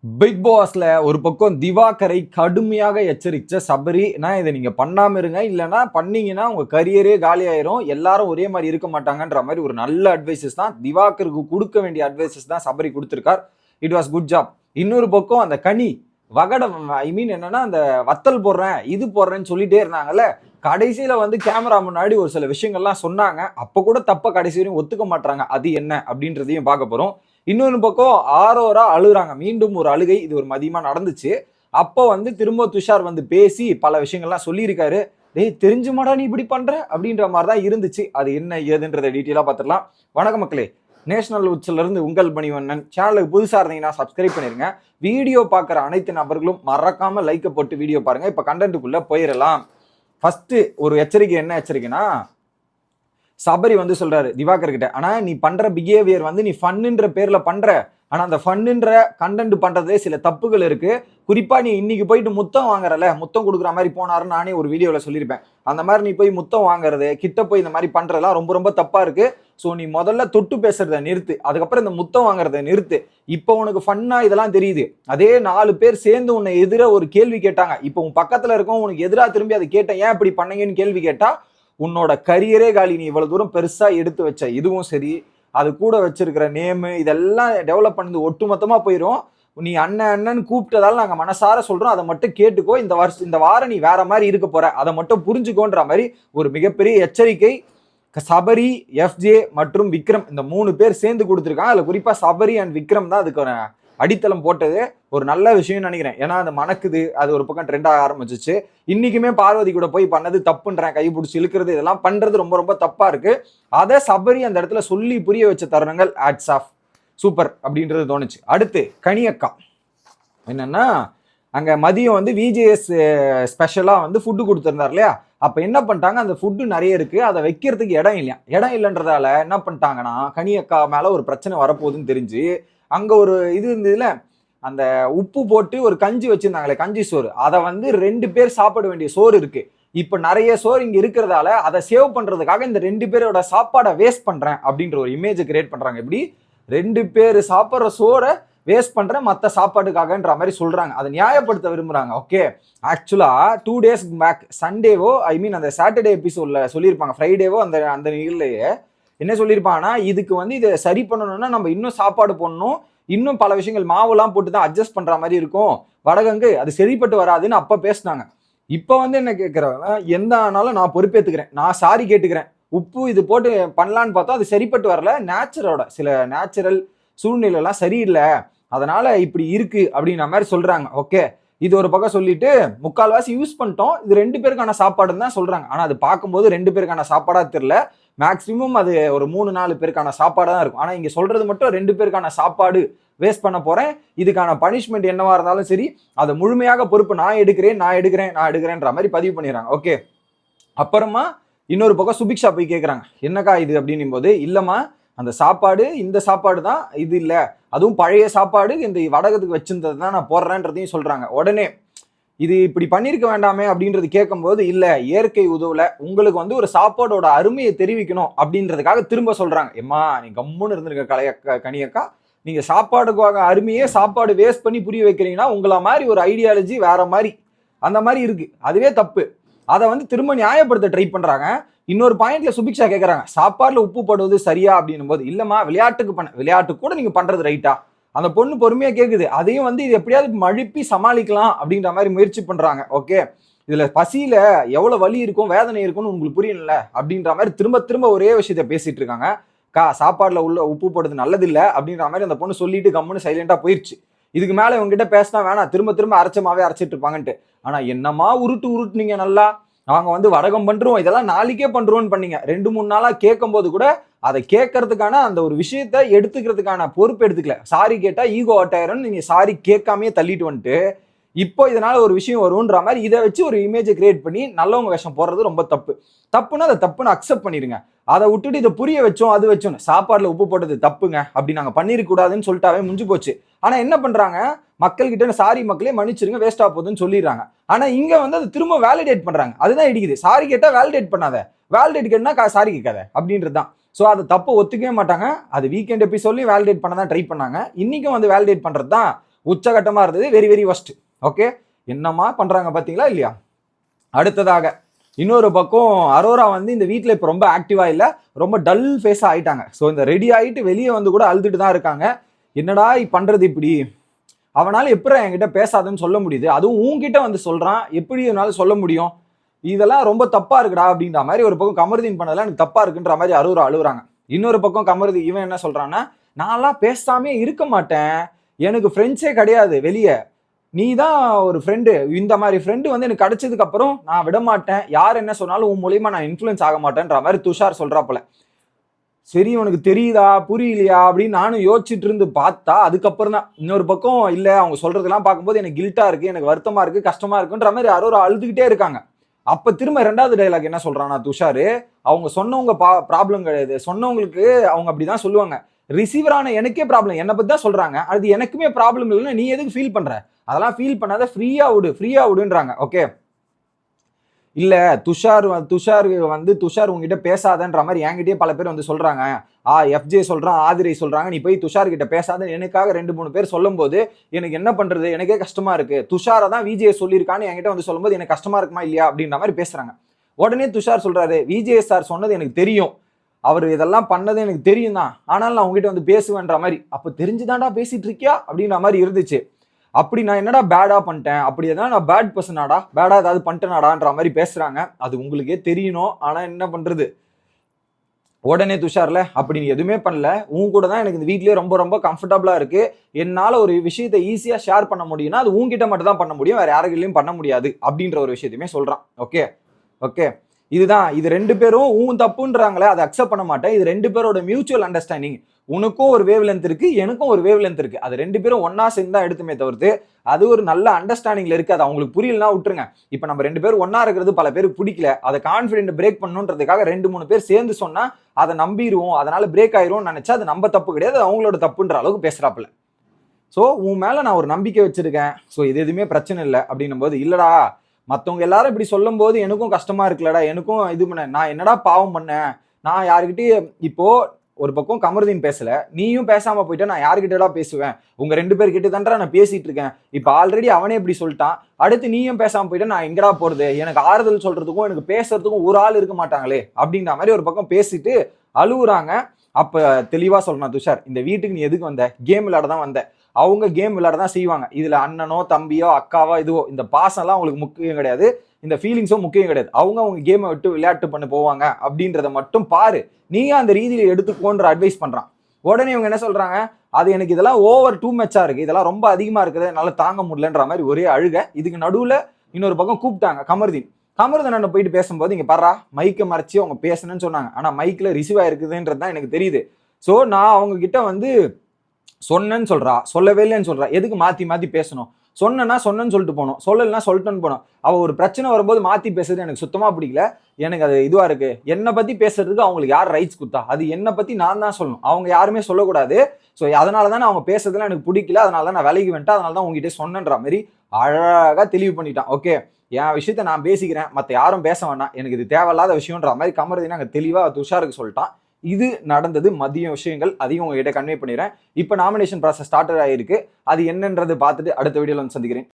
Big பாஸ்ல ஒரு பக்கம் திவாகரை கடுமையாக எச்சரிச்ச சபரி, நான் இதை நீங்க பண்ணாம இருங்க, இல்லைன்னா பண்ணீங்கன்னா உங்க கரியரே காலி ஆயிரும், எல்லாரும் ஒரே மாதிரி இருக்க மாட்டாங்கன்ற மாதிரி ஒரு நல்ல அட்வைசஸ் தான் திவாகருக்கு கொடுக்க வேண்டிய அட்வைசஸ் தான் சபரி கொடுத்திருக்கார். It was good job. இன்னொரு பக்கம் அந்த கனி வகடம், ஐ மீன் என்னன்னா அந்த வத்தல் போடுறேன் இது போடுறேன்னு சொல்லிட்டே இருந்தாங்கல்ல, கடைசியில வந்து கேமரா முன்னாடி ஒரு சில விஷயங்கள்லாம் சொன்னாங்க. அப்ப கூட தப்ப கடைசி வரையும் ஒத்துக்க மாட்டாங்க. அது என்ன அப்படின்றதையும் பார்க்க போறோம். இன்னொரு பக்கம் ஆரோரா அழுகுறாங்க. மீண்டும் ஒரு அழுகை, இது ஒரு மதியமா நடந்துச்சு. அப்போ வந்து திரும்ப துஷார் வந்து பேசி பல விஷயங்கள்லாம் சொல்லியிருக்காரு. டேய் தெரிஞ்சுமாடா நீ இப்படி பண்ற அப்படின்ற மாதிரி தான் இருந்துச்சு. அது என்ன ஏதுன்றதை டீட்டெயிலாக பார்த்துடலாம். வணக்கம் மக்களே, நேஷனல் உட்ஸ்ல இருந்து உங்கள் மணிவண்ணன். சேனலுக்கு புதுசாக இருந்தீங்கன்னா சப்ஸ்கிரைப் பண்ணிருங்க. வீடியோ பார்க்குற அனைத்து நபர்களும் மறக்காம லைக்கை போட்டு வீடியோ பாருங்க. இப்போ கண்டென்ட்டுக்குள்ள போயிடலாம். ஃபர்ஸ்ட் ஒரு எச்சரிக்கை, என்ன எச்சரிக்கைனா, சபரி வந்து சொல்றாரு திவாகர் கிட்ட, ஆனா நீ பண்ற பிஹேவியர் வந்து நீ ஃபன்னுன்ற பேர்ல பண்ற, ஆனா அந்த ஃபன்னுன்ற கண்டென்ட் பண்றதே சில தப்புகள் இருக்கு. குறிப்பா நீ இன்னைக்கு போயிட்டு முத்தம் வாங்குறல, முத்தம் கொடுக்குற மாதிரி போனாருன்னு நானே ஒரு வீடியோல சொல்லியிருப்பேன். அந்த மாதிரி நீ போய் முத்தம் வாங்குறது, கிட்ட போய் இந்த மாதிரி பண்றதெல்லாம் ரொம்ப ரொம்ப தப்பா இருக்கு. ஸோ நீ முதல்ல தொட்டு பேசுறத நிறுத்து, அதுக்கப்புறம் இந்த முத்தம் வாங்குறத நிறுத்து. இப்போ உனக்கு ஃபன்னா இதெல்லாம் தெரியுது. அதே 4 பேர் சேர்ந்து உன்னை எதிர ஒரு கேள்வி கேட்டாங்க. இப்போ உன் பக்கத்துல இருக்கவும் உனக்கு எதிராக திரும்பி அதை கேட்டேன், ஏன் இப்படி பண்ணீங்கன்னு கேள்வி கேட்டா உன்னோட கரியரே காலி. நீ இவ்வளவு தூரம் பெருசா எடுத்து வச்ச இதுவும் சரி, அது கூட வச்சிருக்கிற நேமு இதெல்லாம் டெவலப் பண்ணது ஒட்டுமொத்தமா போயிடும். நீ அண்ணன் அண்ணன் கூப்பிட்டதால நாங்க மனசார சொல்றோம், அதை மட்டும் கேட்டுக்கோ. இந்த வாரம் நீ வேற மாதிரி இருக்க போற, அதை மட்டும் புரிஞ்சுக்கோன்ற மாதிரி ஒரு மிகப்பெரிய எச்சரிக்கை சபரி, எஃப்ஜே மற்றும் விக்ரம், இந்த 3 பேர் சேர்ந்து கொடுத்துருக்காங்க. அதுல குறிப்பா சபரி அண்ட் விக்ரம் தான் அதுக்கு அடித்தளம் போட்டது. ஒரு நல்ல விஷயம் நினைக்கிறேன். ஏன்னா அது மணக்குது, அது ஒரு பக்கம் ட்ரெண்டாக ஆரம்பிச்சிச்சு. இன்னைக்குமே பார்வதி கூட போய் பண்ணது தப்புன்றேன், கைப்பிடிச்சி இழுக்கிறது இதெல்லாம் பண்றது ரொம்ப ரொம்ப தப்பா இருக்கு. அதை சபரி அந்த இடத்துல சொல்லி புரிய வச்ச தருணங்கள் ஆட்ஸ் ஆஃப், சூப்பர் அப்படின்றது தோணுச்சு. அடுத்து கனியக்கா என்னன்னா, அங்க மதியம் வந்து விஜேஎஸ் ஸ்பெஷலா வந்து ஃபுட்டு கொடுத்துருந்தார் இல்லையா, அப்ப என்ன பண்ணிட்டாங்க, அந்த ஃபுட்டு நிறைய இருக்கு, அதை வைக்கிறதுக்கு இடம் இல்லையா. இடம் இல்லைன்றதால என்ன பண்ணிட்டாங்கன்னா, கனியக்கா மேல ஒரு பிரச்சனை வரப்போகுதுன்னு தெரிஞ்சு அங்க ஒரு இது இருந்ததுல, அந்த உப்பு போட்டு ஒரு கஞ்சி வச்சிருந்தாங்களே, கஞ்சி சோறு, அதை வந்து 2 பேர் சாப்பிட வேண்டிய சோறு இருக்கு. இப்ப நிறைய சோறு இங்க இருக்கிறதால அதை சேவ் பண்றதுக்காக இந்த 2 பேரோட சாப்பாடை வேஸ்ட் பண்றேன் அப்படின்ற ஒரு இமேஜ் கிரியேட் பண்றாங்க. எப்படி 2 பேர் சாப்பிட்ற சோறை வேஸ்ட் பண்றேன் மற்ற சாப்பாட்டுக்காகன்ற மாதிரி சொல்றாங்க. அதை நியாயப்படுத்த விரும்புறாங்க. ஓகே, ஆக்சுவலா 2 டேஸ் பேக் சண்டேவோ, ஐ மீன் அந்த சாட்டர்டே எபிசோட்ல சொல்லியிருப்பாங்க, ஃப்ரைடேவோ அந்த அந்த நிகழ்லையே என்ன சொல்லியிருப்பாங்கன்னா, இதுக்கு வந்து இதை சரி பண்ணணும்னா நம்ம இன்னும் சாப்பாடு போடணும், இன்னும் பல விஷயங்கள் மாவுலாம் போட்டு தான் அட்ஜஸ்ட் பண்ற மாதிரி இருக்கும், வடகங்கு அது சரிப்பட்டு வராதுன்னு அப்ப பேசினாங்க. இப்ப வந்து என்ன கேட்கறாங்க, எந்த ஆனாலும் நான் பொறுப்பேற்றுக்கிறேன், நான் சாரி கேட்டுக்கிறேன், உப்பு இது போட்டு பண்ணலான்னு பார்த்தா அது சரிப்பட்டு வரல, சில நேச்சுரல் சூழ்நிலை எல்லாம் சரியில்லை, அதனால இப்படி இருக்கு அப்படின்ற மாதிரி சொல்றாங்க. ஓகே, இது ஒரு பக்கம் சொல்லிட்டு முக்கால்வாசி யூஸ் பண்ணிட்டோம், இது 2 பேருக்கான சாப்பாடுன்னு தான் சொல்றாங்க. ஆனா அது பார்க்கும்போது 2 பேருக்கான சாப்பாடா தெரியல, மேக்சிமம் அது ஒரு 3-4 பேருக்கான சாப்பாடு தான் இருக்கும். ஆனா இங்க சொல்றது மட்டும் 2 பேருக்கான சாப்பாடு வேஸ்ட் பண்ண போறேன், இதுக்கான பனிஷ்மெண்ட் என்னவா இருந்தாலும் சரி அதை முழுமையாக பொறுப்பு நான் எடுக்கிறேன்ற மாதிரி பதிவு பண்ணிடுறாங்க. ஓகே, அப்புறமா இன்னொரு பக்கம் சுபிக்ஷா போய் கேட்குறாங்க, என்னக்கா இது அப்படின்னும் போது, இல்லம்மா அந்த சாப்பாடு இந்த சாப்பாடு தான், இது இல்லை, அதுவும் பழைய சாப்பாடு இந்த வடகத்துக்கு வச்சிருந்தது தான் நான் போடுறேன்றதையும் சொல்றாங்க. உடனே இது இப்படி பண்ணிருக்க வேண்டாமே அப்படின்றது கேட்கும்போது, இல்ல இயற்கை உதவுல உங்களுக்கு வந்து ஒரு சாப்பாடோட அருமையை தெரிவிக்கணும் அப்படின்றதுக்காக திரும்ப சொல்றாங்க, எம்மா நீ கம்முன்னு இருந்திருக்க கனியக்கா, நீங்க சாப்பாடுக்காக அருமையே சாப்பாடு வேஸ்ட் பண்ணி புரிய வைக்கிறீங்கன்னா உங்கள மாதிரி ஒரு ஐடியாலஜி வேற மாதிரி அந்த மாதிரி இருக்கு, அதுவே தப்பு. அதை வந்து திரும்ப நியாயப்படுத்த ட்ரை பண்றாங்க. இன்னொரு பாயிண்ட்ல சுபிக்ஷா கேட்கறாங்க, சாப்பாடுல உப்பு போடுவது சரியா அப்படின்னும் போது, இல்லம்மா விளையாட்டு கூட நீங்க பண்றது ரைட்டா. அந்த பொண்ணு பொறுமையா கேக்குது, அதையும் வந்து இது எப்படியாவது மழுப்பி சமாளிக்கலாம் அப்படின்ற மாதிரி முயற்சி பண்றாங்க. ஓகே, இதுல பசியில எவ்வளவு வலி இருக்கும், வேதனை இருக்கும்னு உங்களுக்கு புரியல அப்படின்ற மாதிரி திரும்ப திரும்ப ஒரே விஷயத்த பேசிட்டு இருக்காங்க. சாப்பாடுல உள்ள உப்பு போடுறது நல்லது இல்ல அப்படின்ற மாதிரி அந்த பொண்ணு சொல்லிட்டு கம்முன்னு சைலண்டா போயிருச்சு. இதுக்கு மேல இவங்ககிட்ட பேசினா வேணாம், திரும்ப திரும்ப அரைச்சிட்டு இருப்பாங்கன்ட்டு. ஆனா என்னமா உருட்டுனீங்க நல்லா, நாங்க வந்து வடகம் பண்றோம், இதெல்லாம் நாளைக்கே பண்றோம்னு பண்ணீங்க. 2-3 நாளா கேட்கும் போது கூட அதை கேட்கறதுக்கான அந்த ஒரு விஷயத்த எடுத்துக்கிறதுக்கான பொறுப்பு எடுத்துக்கல. சாரி கேட்டா ஈகோ அட்டாயிரம், நீங்க சாரி கேட்காமே தள்ளிட்டு வந்துட்டு இப்போ இதனால ஒரு விஷயம் வரும்ன்ற மாதிரி இதை வச்சு ஒரு இமேஜை கிரியேட் பண்ணி நல்லவங்க வேஷம் போடுறது ரொம்ப தப்புன்னா அதை தப்புன்னு அக்செப்ட் பண்ணிருங்க. அதை விட்டுட்டு இதை புரிய வச்சோம் அது வச்சோம், சாப்பாடுல உப்பு போட்டது தப்புங்க அப்படி நாங்க பண்ணிருக்க கூடாதுன்னு சொல்லிட்டாவே முடிஞ்சு போச்சு. ஆனா என்ன பண்றாங்க, மக்கள் கிட்ட சாரி மக்களே மன்னிச்சிருங்க வேஸ்டா போகுதுன்னு சொல்லிடுறாங்க. ஆனா இங்க வந்து அது திரும்ப வேலிடேட் பண்றாங்க, அதுதான் இடிக்குது. சாரி கேட்டா வேலிடேட் பண்ணாத, வேலிடேட் கேட்டா சாரி கேட்காத அப்படின்றது தான். ஸோ அதை தப்பு ஒத்துக்கவே மாட்டாங்க. அது வீக்கெண்ட் எபிசோட்லையும் வேலிடேட் பண்ண தான் ட்ரை பண்ணாங்க, இன்னைக்கும் வந்து வேலிடேட் பண்றது தான் உச்சகட்டமா இருந்தது. Very very worst. ஓகே, என்னமா பண்றாங்க பாத்தீங்களா இல்லையா? அடுத்ததாக இன்னொரு பக்கம் அரோரா வந்து இந்த வீட்டில் இப்போ ரொம்ப ஆக்டிவா இல்லை, ரொம்ப டல் ஃபேஸா ஆயிட்டாங்க. ஸோ இந்த ரெடி ஆகிட்டு வெளியே வந்து கூட அழுதுட்டு தான் இருக்காங்க. என்னடா பண்றது இப்படி, அவனால எப்படி என்கிட்ட பேசாதுன்னு சொல்ல முடியுது, அதுவும் உன்கிட்ட வந்து சொல்றான், எப்படி என்னால சொல்ல முடியும், இதெல்லாம் ரொம்ப தப்பா இருக்குடா அப்படின்ற மாதிரி ஒரு பக்கம் கமருதீன் பண்ணதெல்லாம் எனக்கு தப்பா இருக்குன்ற மாதிரி அரோரா அழுகுறாங்க. இன்னொரு பக்கம் கமருதீன் இவன் என்ன சொல்றான்னா, நான்லாம் பேசாமே இருக்க மாட்டேன், எனக்கு ஃப்ரெண்ட்ஸே கிடையாது வெளியே, நீ தான் ஒரு ஃப்ரெண்டு, இந்த மாதிரி ஃப்ரெண்டு வந்து எனக்கு கிடைச்சதுக்கு அப்புறம் நான் விட மாட்டேன், யார் என்ன சொன்னாலும் உன் மூலியமா நான் இன்ஃப்ளூயன்ஸ் ஆக மாட்டேன்ற மாதிரி துஷார் சொல்றாப்புல. சரி உனக்கு தெரியுதா புரியலையா அப்படின்னு நானும் யோசிச்சுட்டு இருந்து பார்த்தா, அதுக்கப்புறம் தான் இன்னொரு பக்கம் இல்ல அவங்க சொல்றதெல்லாம் பார்க்கும்போது எனக்கு கில்ட்டா இருக்கு, எனக்கு வருத்தமா இருக்கு, கஷ்டமா இருக்குன்ற மாதிரி அரோரா அழுதுகிட்டே இருக்காங்க. அப்ப திரும்ப 2வது டைலாக் என்ன சொல்றானா துஷாரு, அவங்க சொன்னவங்க ப்ராப்ளம் கிடையாது, சொன்னவங்களுக்கு அவங்க அப்படிதான் சொல்லுவாங்க, ரிசீவரான எனக்கே ப்ராப்ளம், என்னை பத்தி தான் சொல்றாங்க, அது எனக்குமே ப்ராப்ளம் இல்லைன்னா நீ எதுக்கு ஃபீல் பண்ற, அதெல்லாம் ஃபீல் பண்ணாத, ஃப்ரீயா விடுன்றாங்க. ஓகே, இல்ல துஷார் வந்து துஷார் உங்ககிட்ட பேசாதன்ற மாதிரி என்கிட்டயே பல பேர் வந்து சொல்றாங்க, எஃப்ஜே சொல்றான், ஆதிரை சொல்றாங்க, நீ போய் துஷார் கிட்ட பேசாத எனக்காக 2-3 பேர் சொல்லும் போது எனக்கு என்ன பண்றது, எனக்கே கஷ்டமா இருக்கு, துஷாரை தான் விஜய் சொல்லியிருக்கான்னு என்கிட்ட வந்து சொல்லும்போது எனக்கு கஷ்டமா இருக்குமா இல்லையா அப்படின்ற மாதிரி பேசுறாங்க. உடனே துஷார் சொல்றாரு, விஜய் சார் சொன்னது எனக்கு தெரியும், அவர் இதெல்லாம் பண்ணது எனக்கு தெரியும் தான், ஆனாலும் நான் உங்ககிட்ட வந்து பேசுவேன்ற மாதிரி. அப்ப தெரிஞ்சுதான்டா பேசிட்டு இருக்கியா அப்படின்ற மாதிரி இருந்துச்சு. அப்படி நான் என்னடா பேடா பண்ணிட்டேன், அப்படி எதாவது நான் பேட் பர்சனாடா, பேடா ஏதாவது பண்ணிட்டேனாடான்ற மாதிரி பேசுறாங்க. அது உங்களுக்கே தெரியணும், ஆனா என்ன பண்றது. உடனே துஷார்ல, அப்படி நீ எதுவுமே பண்ணல, உன் கூட தான் எனக்கு இந்த வீட்லயே ரொம்ப ரொம்ப கம்ஃபர்டபுளா இருக்கு, என்னால ஒரு விஷயத்தை ஈஸியா ஷேர் பண்ண முடியும்னா அது உன்கிட்ட மட்டும் தான் பண்ண முடியும், வேற யாருக்கிட்டையும் பண்ண முடியாது அப்படின்ற ஒரு விஷயத்தையுமே சொல்றான். ஓகே ஓகே, இதுதான் இது 2 பேரும் உன் தப்புன்றாங்களே, அதை அக்செப்ட் பண்ண மாட்டேன், இது 2 பேரோட மியூச்சுவல் அண்டர்ஸ்டாண்டிங், உனக்கும் ஒரு வேவ் லென்த் இருக்கு, எனக்கும் ஒரு வேவ் லென்த் இருக்கு, அது 2 பேரும் ஒன்னா சேர்ந்து தான் எடுத்துமே தவிர்த்து அது ஒரு நல்ல அண்டர்ஸ்டாண்டிங்ல இருக்கு, அது அவங்களுக்கு புரியலனா விட்டுருங்க. இப்ப நம்ம 2 பேரும் ஒன்னா இருக்கிறது பல பேருக்கு பிடிக்கல, அதை கான்ஃபிடென்ட் பிரேக் பண்ணணுன்றதுக்காக 2-3 பேர் சேர்ந்து சொன்னா அதை நம்பிடுவோம், அதனால பிரேக் ஆயிரும் நினைச்சா அது நம்ம தப்பு கிடையாது, அவங்களோட தப்புன்ற அளவுக்கு பேசுறாப்புல. சோ உன் மேல நான் ஒரு நம்பிக்கை வச்சிருக்கேன், சோ இது எதுவுமே பிரச்சனை இல்லை அப்படின்னும் போது, இல்லடா மத்தவங்க எல்லாரும் இப்படி சொல்லும் போது எனக்கும் கஷ்டமா இருக்குல்லடா, எனக்கும் இது பண்ண, நான் என்னடா பாவம் பண்ணேன், நான் யாருக்கிட்டையும் இப்போ ஒரு பக்கம் கமருதீன் பேசல, நீயும் பேசாம போயிட்ட, நான் யாருக்கிட்டடா பேசுவேன், உங்க 2 பேர்கிட்ட தான்டா நான் பேசிட்டு இருக்கேன், இப்ப ஆல்ரெடி அவனே இப்படி சொல்லிட்டான், அடுத்து நீயும் பேசாம போயிட்ட, நான் எங்கடா போறது, எனக்கு ஆறுதல் சொல்றதுக்கும் எனக்கு பேசுறதுக்கும் ஒரு ஆள் இருக்க மாட்டாங்களே அப்படின்ற மாதிரி ஒரு பக்கம் பேசிட்டு அழுவுறாங்க. அப்ப தெளிவா சொல்றான் துஷார், இந்த வீட்டுக்கு நீ எதுக்கு வந்த, கேம் விளையாட தான் வந்த, அவங்க கேம் விளையாட தான் செய்வாங்க, இதுல அண்ணனோ தம்பியோ அக்காவோ இதுவோ இந்த பாசம் எல்லாம் அவங்களுக்கு முக்கியம் கிடையாது, இந்த ஃபீலிங்ஸும் முக்கியம் கிடையாது, அவங்க கேமை விட்டு விளையாட்டு பண்ண போவாங்க அப்படின்றத மட்டும் பாரு, நீங்க அந்த ரீதியில எடுத்துக்கோன்ற அட்வைஸ் பண்றான். உடனே இவங்க என்ன சொல்றாங்க, அது எனக்கு இதெல்லாம் ஓவர் டூ மச்சா இருக்கு, இதெல்லாம் ரொம்ப அதிகமா இருக்குது, என்னால தாங்க முடியலன்ற மாதிரி ஒரே அழுக. இதுக்கு நடுவுல இன்னொரு பக்கம் கூப்பிட்டாங்க கமருதீன் போயிட்டு பேசும்போது, இங்க பாரா மைக்கை மறைச்சு அவங்க பேசணும்னு சொன்னாங்க, ஆனா மைக்ல ரிசீவ் ஆயிருக்குதுன்றது தான் எனக்கு தெரியுது, சோ நான் அவங்க கிட்ட வந்து சொன்னேன்னு சொல்றா, சொல்லவே இல்லைன்னு சொல்றா, எதுக்கு மாத்தி மாத்தி பேசணும், சொன்னா சொன்னேன்னு சொல்லிட்டு போனோம், சொல்லலைன்னா சொல்லிட்டுன்னு போனோம், அவ ஒரு பிரச்சனை வரும்போது மாத்தி பேசுறது எனக்கு சுத்தமா பிடிக்கல, எனக்கு அது இதுவா இருக்கு, என்னை பத்தி பேசுறதுக்கு அவங்களுக்கு யார் ரைட்ஸ் கொடுத்தா, அது என்னை பத்தி நான் தான் சொல்லணும், அவங்க யாருமே சொல்லக்கூடாது, ஸோ அதனால தான் அவங்க பேசுறதுலாம் எனக்கு பிடிக்கல, அதனால தான் நான் விலகி வந்துட்டேன், அதனால தான் உங்ககிட்ட சொன்னன்ற மாதிரி அழகா தெளிவு பண்ணிட்டான். ஓகே, என் விஷயத்த நான் பேசிக்கிறேன், மற்ற யாரும் பேச வேண்டாம், எனக்கு இது தேவையில்லாத விஷயம்ன்ற மாதிரி கமருதீன் அங்கே தெளிவா துஷாருக்கு சொல்லிட்டான். இது நடந்தது மதிய விஷயங்கள், அதையும் உங்ககிட்ட கன்வே பண்ணிடுறேன். இப்போ நாமினேஷன் ப்ராசஸ் ஸ்டார்ட் ஆகிருக்கு, அது என்னன்றது பார்த்துட்டு அடுத்த வீடியோல வந்து சந்திக்கிறேன்.